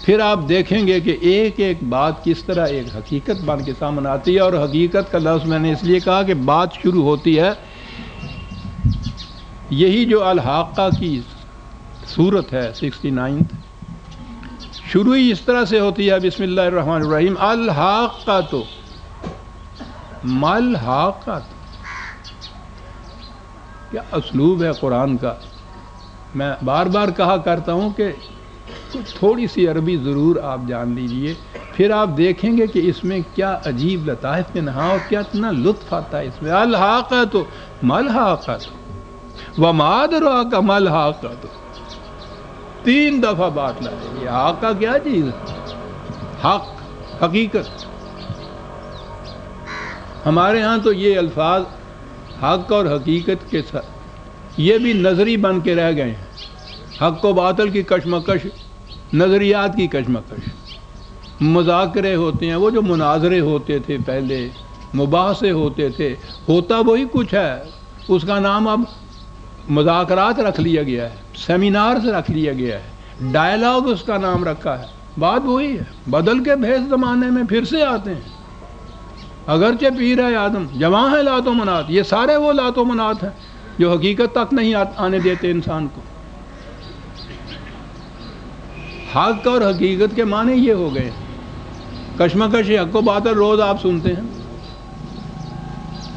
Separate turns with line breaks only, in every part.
پھر آپ دیکھیں گے کہ ایک ایک بات کس طرح ایک حقیقت بن کے سامنے آتی ہے. اور حقیقت کا لفظ میں نے اس لیے کہا کہ بات شروع ہوتی ہے، یہی جو الحاقہ کی صورت ہے 69، شروع ہی اس طرح سے ہوتی ہے، بسم اللہ الرحمن الرحیم، الحاقہ تو مل حاقہ تو. کیا اسلوب ہے قرآن کا. میں بار بار کہا کرتا ہوں کہ تھوڑی سی عربی ضرور آپ جان لیجئے، پھر آپ دیکھیں گے کہ اس میں کیا عجیب لطائف کے نہا اور کیا اتنا لطف آتا ہے اس میں. الحاقہ تو مل حاقہ تو وما ادراک ما الحاقہ تو 3 دفعہ بات لائے. یہ حاقہ کیا چیز ہے؟ حق، حقیقت. ہمارے ہاں تو یہ الفاظ حق اور حقیقت کے ساتھ یہ بھی نظری بن کے رہ گئے ہیں. حق و باطل کی کشمکش، نظریات کی کشمکش، مذاکرے ہوتے ہیں، وہ جو مناظرے ہوتے تھے پہلے، مباحثے ہوتے تھے، ہوتا وہی کچھ ہے، اس کا نام اب مذاکرات رکھ لیا گیا ہے، سیمینارز رکھ لیا گیا ہے، ڈائلاگ اس کا نام رکھا ہے. بات وہی ہے، بدل کے بھیس زمانے میں پھر سے آتے ہیں. اگرچہ پیر ہے آدم، جواں ہے لات و منات، یہ سارے وہ لات و منات ہیں جو حقیقت تک نہیں آنے دیتے انسان کو. حق اور حقیقت کے معنی یہ ہو گئے. کشمکش حق و باطل روز آپ سنتے ہیں.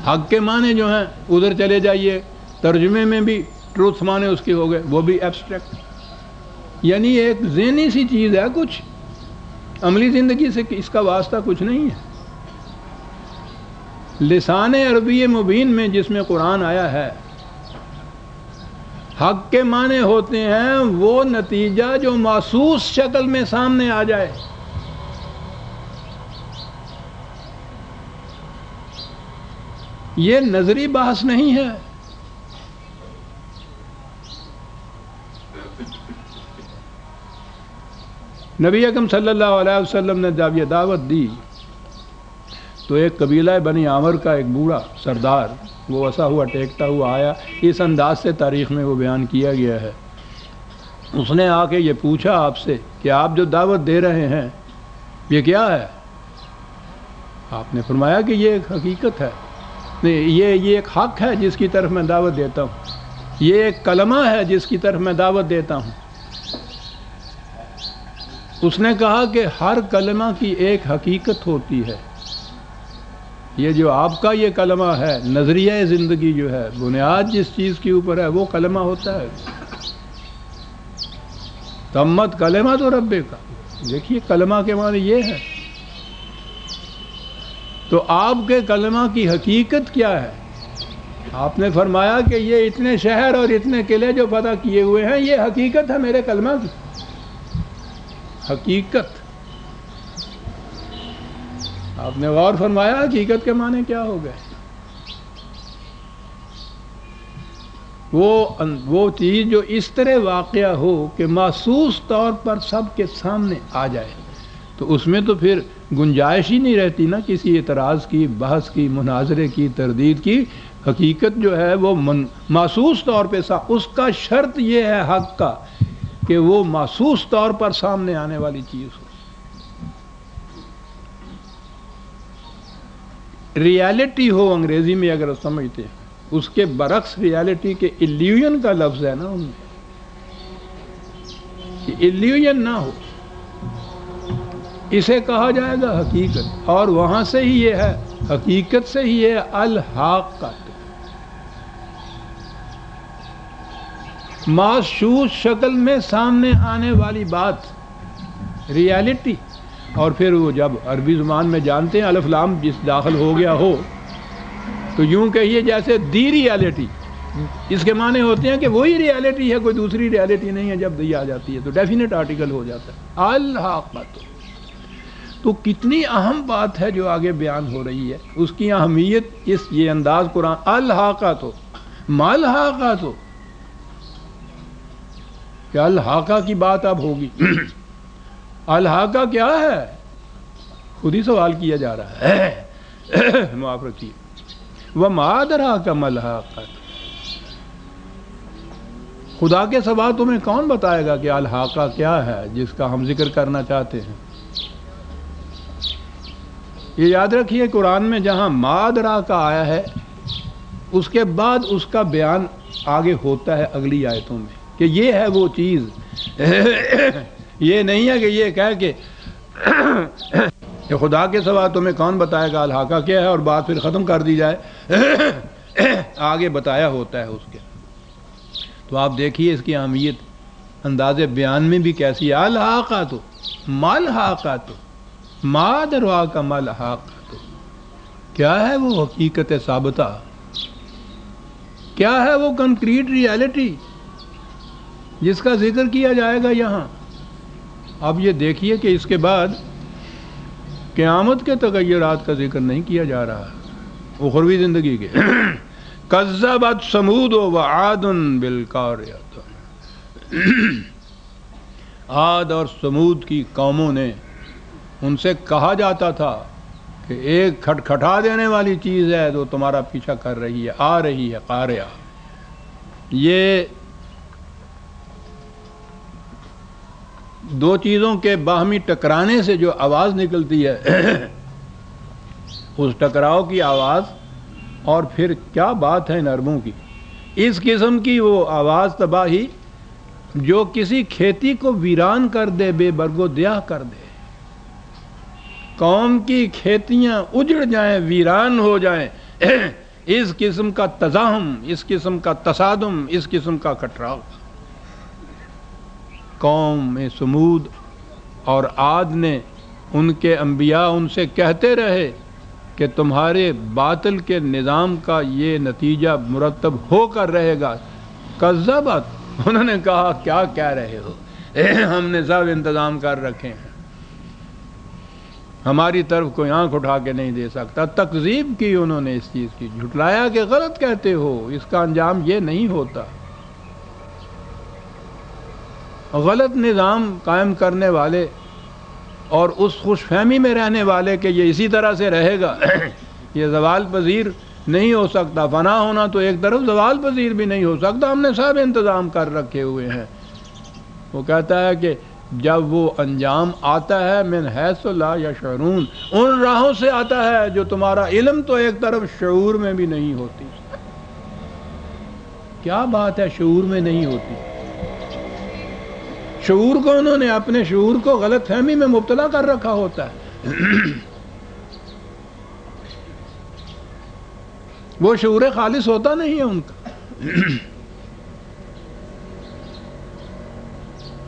حق کے معنی جو ہیں ادھر چلے جائیے، ترجمے میں بھی ٹروتھ معنی اس کے ہو گئے، وہ بھی ایبسٹریکٹ. یعنی ایک ذہنی سی چیز ہے، کچھ عملی زندگی سے اس کا واسطہ کچھ نہیں ہے. لسان عربی مبین میں جس میں قرآن آیا ہے، حق کے معنی ہوتے ہیں وہ نتیجہ جو محسوس شکل میں سامنے آ جائے. یہ نظری بحث نہیں ہے. نبی اکرم صلی اللہ علیہ وسلم نے جب یہ دعوت دی تو ایک قبیلہ بنی عامر کا ایک بوڑھا سردار، وہ وسا ہوا ٹیکتا ہوا آیا. اس انداز سے تاریخ میں وہ بیان کیا گیا ہے. اس نے آ کے یہ پوچھا آپ سے کہ آپ جو دعوت دے رہے ہیں یہ کیا ہے؟ آپ نے فرمایا کہ یہ ایک حقیقت ہے، یہ ایک حق ہے جس کی طرف میں دعوت دیتا ہوں، یہ ایک کلمہ ہے جس کی طرف میں دعوت دیتا ہوں. اس نے کہا کہ ہر کلمہ کی ایک حقیقت ہوتی ہے. یہ جو آپ کا یہ کلمہ ہے، نظریہ زندگی جو ہے، بنیاد جس چیز کے اوپر ہے وہ کلمہ ہوتا ہے. تمت کلمہ تو رب کا. دیکھیے کلمہ کے معنی یہ ہے. تو آپ کے کلمہ کی حقیقت کیا ہے؟ آپ نے فرمایا کہ یہ اتنے شہر اور اتنے قلعے جو فتح کیے ہوئے ہیں، یہ حقیقت ہے میرے کلمہ کی. حقیقت. آپ نے غور فرمایا حقیقت کے معنی کیا ہو گئے؟ وہ چیز جو اس طرح واقعہ ہو کہ محسوس طور پر سب کے سامنے آ جائے، تو اس میں تو پھر گنجائش ہی نہیں رہتی نا کسی اعتراض کی، بحث کی، مناظرے کی، تردید کی. حقیقت جو ہے وہ محسوس طور پہ اس کا شرط یہ ہے حق کا کہ وہ محسوس طور پر سامنے آنے والی چیز ہو. ریالٹی ہو انگریزی میں اگر سمجھتے ہیں، اس کے برعکس ریالٹی کے ایلیوژن کا لفظ ہے نا ان میں، کہ ایلیوژن نہ ہو، اسے کہا جائے گا حقیقت. اور وہاں سے ہی یہ ہے، حقیقت سے ہی یہ الحاقۃ، محسوس شکل میں سامنے آنے والی بات، ریالٹی. اور پھر وہ جب عربی زبان میں جانتے ہیں الف لام جس داخل ہو گیا ہو تو یوں کہیے جیسے دی ریالٹی، اس کے معنی ہوتے ہیں کہ وہی ریالٹی ہے، کوئی دوسری ریالٹی نہیں ہے. جب دی آ جاتی ہے تو ڈیفینٹ آرٹیکل ہو جاتا ہے الحاقۃ. تو کتنی اہم بات ہے جو آگے بیان ہو رہی ہے، اس کی اہمیت یہ انداز قرآن. الحاقۃ ہو ما الحاقۃ ہو، کہ الحاقہ کی بات اب ہوگی. الحاقہ کیا ہے؟ خود ہی سوال کیا جا رہا ہے. معاف رکھیے. وما ادراک ما الحاقۃ. خدا کے سوا تمہیں کون بتائے گا کہ الحاقہ کیا ہے جس کا ہم ذکر کرنا چاہتے ہیں؟ یہ یاد رکھیے قرآن میں جہاں مادرا کا آیا ہے اس کے بعد اس کا بیان آگے ہوتا ہے اگلی آیتوں میں کہ یہ ہے وہ چیز. یہ نہیں ہے کہ یہ کہہ کے کہ خدا کے سوا تمہیں کون بتائے گا الحاقہ کیا ہے اور بات پھر ختم کر دی جائے. آگے بتایا ہوتا ہے اس کے. تو آپ دیکھیے اس کی اہمیت انداز بیان میں بھی کیسی ہے. الحاقہ تو مال حاقہ تو مادروا کا مال حاقہ تو کیا ہے وہ حقیقت ثابتہ، کیا ہے وہ کنکریٹ ریالٹی جس کا ذکر کیا جائے گا یہاں. اب یہ دیکھیے کہ اس کے بعد قیامت کے تغیرات کا ذکر نہیں کیا جا رہا، اخروی زندگی کے. کذبت ثمود وعاد بالقاریۃ، عاد اور ثمود کی قوموں نے، ان سے کہا جاتا تھا کہ ایک کھٹکھٹا دینے والی چیز ہے جو تمہارا پیچھا کر رہی ہے، آ رہی ہے، قاریہ. یہ دو چیزوں کے باہمی ٹکرانے سے جو آواز نکلتی ہے اس ٹکراؤ کی آواز، اور پھر کیا بات ہے ان عربوں کی، اس قسم کی وہ آواز تباہی جو کسی کھیتی کو ویران کر دے، بے برگ و دیاہ کر دے. قوم کی کھیتیاں اجڑ جائیں، ویران ہو جائیں. اس قسم کا تزاحم، اس قسم کا تصادم، اس قسم کا کٹراؤ قوم سمود اور عاد نے، ان کے انبیاء ان سے کہتے رہے کہ تمہارے باطل کے نظام کا یہ نتیجہ مرتب ہو کر رہے گا. کذبت، انہوں نے کہا کیا کہہ رہے ہو، ہم نے سب انتظام کر رکھے ہیں، ہماری طرف کوئی آنکھ اٹھا کے نہیں دے سکتا. تکذیب کی انہوں نے اس چیز کی، جھٹلایا کہ غلط کہتے ہو، اس کا انجام یہ نہیں ہوتا. غلط نظام قائم کرنے والے اور اس خوش فہمی میں رہنے والے کہ یہ اسی طرح سے رہے گا، یہ زوال پذیر نہیں ہو سکتا. فنا ہونا تو ایک طرف، زوال پذیر بھی نہیں ہو سکتا، ہم نے سب انتظام کر رکھے ہوئے ہیں. وہ کہتا ہے کہ جب وہ انجام آتا ہے من حیث لا یشعرون، ان راہوں سے آتا ہے جو تمہارا علم تو ایک طرف شعور میں بھی نہیں ہوتی. کیا بات ہے، شعور میں نہیں ہوتی. شعور کو انہوں نے اپنے شعور کو غلط فہمی میں مبتلا کر رکھا ہوتا ہے. وہ شعور خالص ہوتا نہیں ہے ان کا.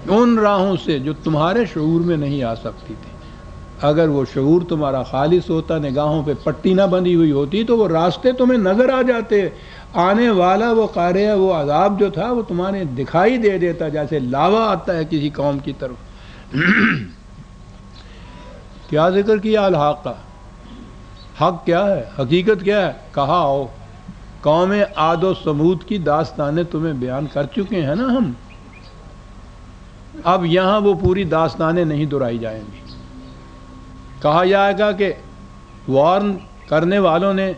ان راہوں سے جو تمہارے شعور میں نہیں آ سکتی تھی. اگر وہ شعور تمہارا خالص ہوتا، نگاہوں پہ پٹی نہ بندھی ہوئی ہوتی، تو وہ راستے تمہیں نظر آ جاتے. آنے والا وہ قاریہ، وہ عذاب جو تھا وہ تمہارے دکھائی دے دیتا، جیسے لاوا آتا ہے کسی قوم کی طرف. کیا ذکر کیا الحاقہ، حق کیا ہے، حقیقت کیا ہے. کہا آؤ، قوم عاد و ثمود کی داستانیں تمہیں بیان کر چکے ہیں نا ہم. اب یہاں وہ پوری داستانیں نہیں دہرائی جائیں گی. کہا جائے گا کہ وارن کرنے والوں نے،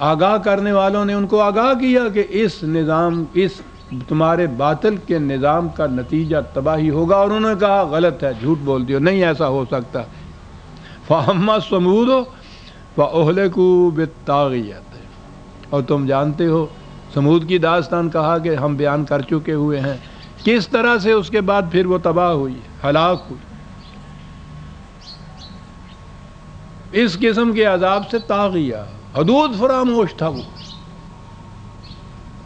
آگاہ کرنے والوں نے ان کو آگاہ کیا کہ اس نظام، اس تمہارے باطل کے نظام کا نتیجہ تباہی ہوگا، اور انہوں نے کہا غلط ہے، جھوٹ بولتی ہو، نہیں ایسا ہو سکتا. فَأَمَّا ثَمُودُ فَأُهْلِكُوا بِالطَّاغِيَةِ، اور تم جانتے ہو سمود کی داستان کہا کہ ہم بیان کر چکے ہوئے ہیں کس طرح سے اس کے بعد پھر وہ تباہ ہوئی، ہلاک ہوئی. اس قسم کے عذاب سے طاغیہ، حدود فراموش تھا. وہ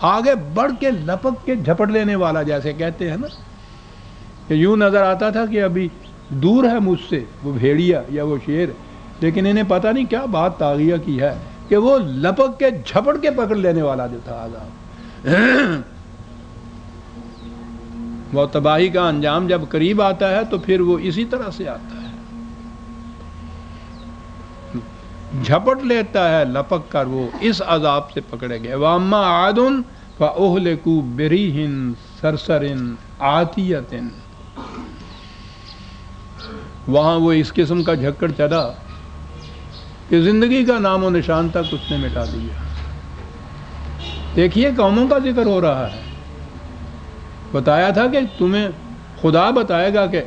آگے بڑھ کے لپک کے جھپٹ لینے والا، جیسے کہتے ہیں نا، کہ یوں نظر آتا تھا کہ ابھی دور ہے مجھ سے وہ بھیڑیا یا وہ شیر، لیکن انہیں پتہ نہیں کیا بات طاغیہ کی ہے کہ وہ لپک کے جھپٹ کے پکڑ لینے والا جو تھا عذاب. وہ تباہی کا انجام جب قریب آتا ہے تو پھر وہ اسی طرح سے آتا ہے، جھپٹ لیتا ہے لپک کر، وہ اس عذاب سے پکڑے گئے. وَأَمَّا عَادٌ فَأُهْلِكُوا بِرِيحٍ صَرْصَرٍ عَاتِيَةٍ، وہاں وہ اس قسم کا جھکڑ چلا کہ زندگی کا نام و نشان تک اس نے مٹا دیا. دیکھیے قوموں کا ذکر ہو رہا ہے، بتایا تھا کہ تمہیں خدا بتائے گا کہ